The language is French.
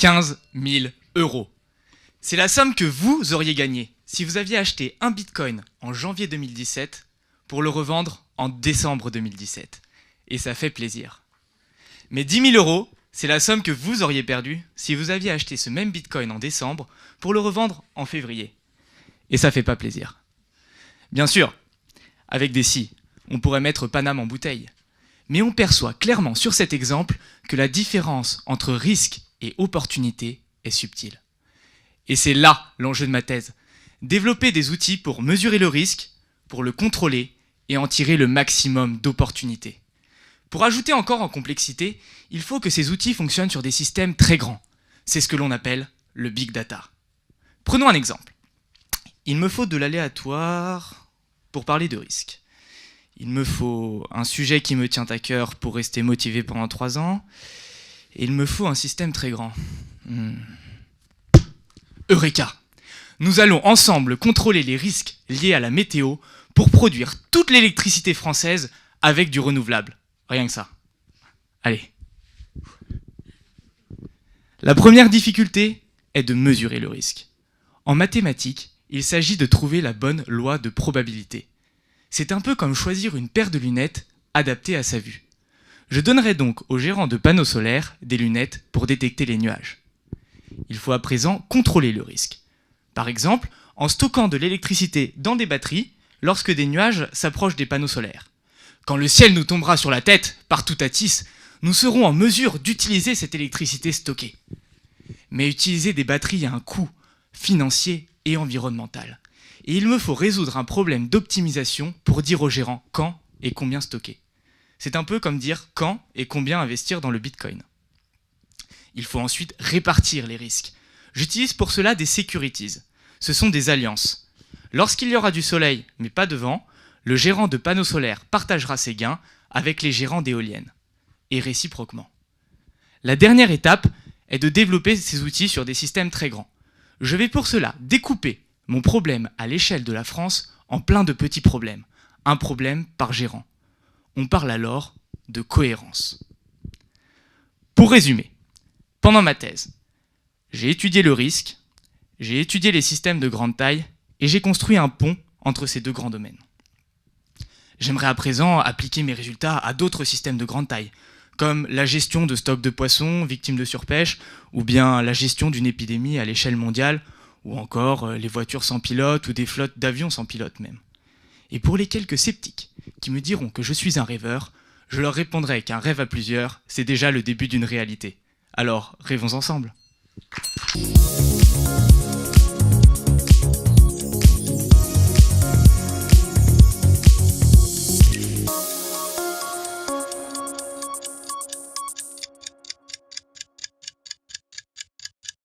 15 000 €. C'est la somme que vous auriez gagnée si vous aviez acheté un bitcoin en janvier 2017 pour le revendre en décembre 2017. Et ça fait plaisir. Mais 10 000 €, c'est la somme que vous auriez perdue si vous aviez acheté ce même bitcoin en décembre pour le revendre en février. Et ça fait pas plaisir. Bien sûr, avec des si, on pourrait mettre Paname en bouteille. Mais on perçoit clairement sur cet exemple que la différence entre risque et opportunité est subtile. Et c'est là l'enjeu de ma thèse. Développer des outils pour mesurer le risque, pour le contrôler et en tirer le maximum d'opportunités. Pour ajouter encore en complexité, il faut que ces outils fonctionnent sur des systèmes très grands. C'est ce que l'on appelle le big data. Prenons un exemple. Il me faut de l'aléatoire pour parler de risque. Il me faut un sujet qui me tient à cœur pour rester motivé pendant 3 ans. Et il me faut un système très grand. Eureka! Nous allons ensemble contrôler les risques liés à la météo pour produire toute l'électricité française avec du renouvelable. Rien que ça. Allez. La première difficulté est de mesurer le risque. En mathématiques, il s'agit de trouver la bonne loi de probabilité. C'est un peu comme choisir une paire de lunettes adaptées à sa vue. Je donnerai donc au gérant de panneaux solaires des lunettes pour détecter les nuages. Il faut à présent contrôler le risque. Par exemple, en stockant de l'électricité dans des batteries lorsque des nuages s'approchent des panneaux solaires. Quand le ciel nous tombera sur la tête, partout à tisse, nous serons en mesure d'utiliser cette électricité stockée. Mais utiliser des batteries a un coût financier et environnemental. Et il me faut résoudre un problème d'optimisation pour dire au gérant quand et combien stocker. C'est un peu comme dire quand et combien investir dans le Bitcoin. Il faut ensuite répartir les risques. J'utilise pour cela des securities. Ce sont des alliances. Lorsqu'il y aura du soleil, mais pas de vent, le gérant de panneaux solaires partagera ses gains avec les gérants d'éoliennes. Et réciproquement. La dernière étape est de développer ces outils sur des systèmes très grands. Je vais pour cela découper mon problème à l'échelle de la France en plein de petits problèmes. Un problème par gérant. On parle alors de cohérence. Pour résumer, pendant ma thèse, j'ai étudié le risque, j'ai étudié les systèmes de grande taille et j'ai construit un pont entre ces deux grands domaines. J'aimerais à présent appliquer mes résultats à d'autres systèmes de grande taille, comme la gestion de stocks de poissons victimes de surpêche, ou bien la gestion d'une épidémie à l'échelle mondiale, ou encore les voitures sans pilote ou des flottes d'avions sans pilote même. Et pour les quelques sceptiques qui me diront que je suis un rêveur, je leur répondrai qu'un rêve à plusieurs, c'est déjà le début d'une réalité. Alors, rêvons ensemble.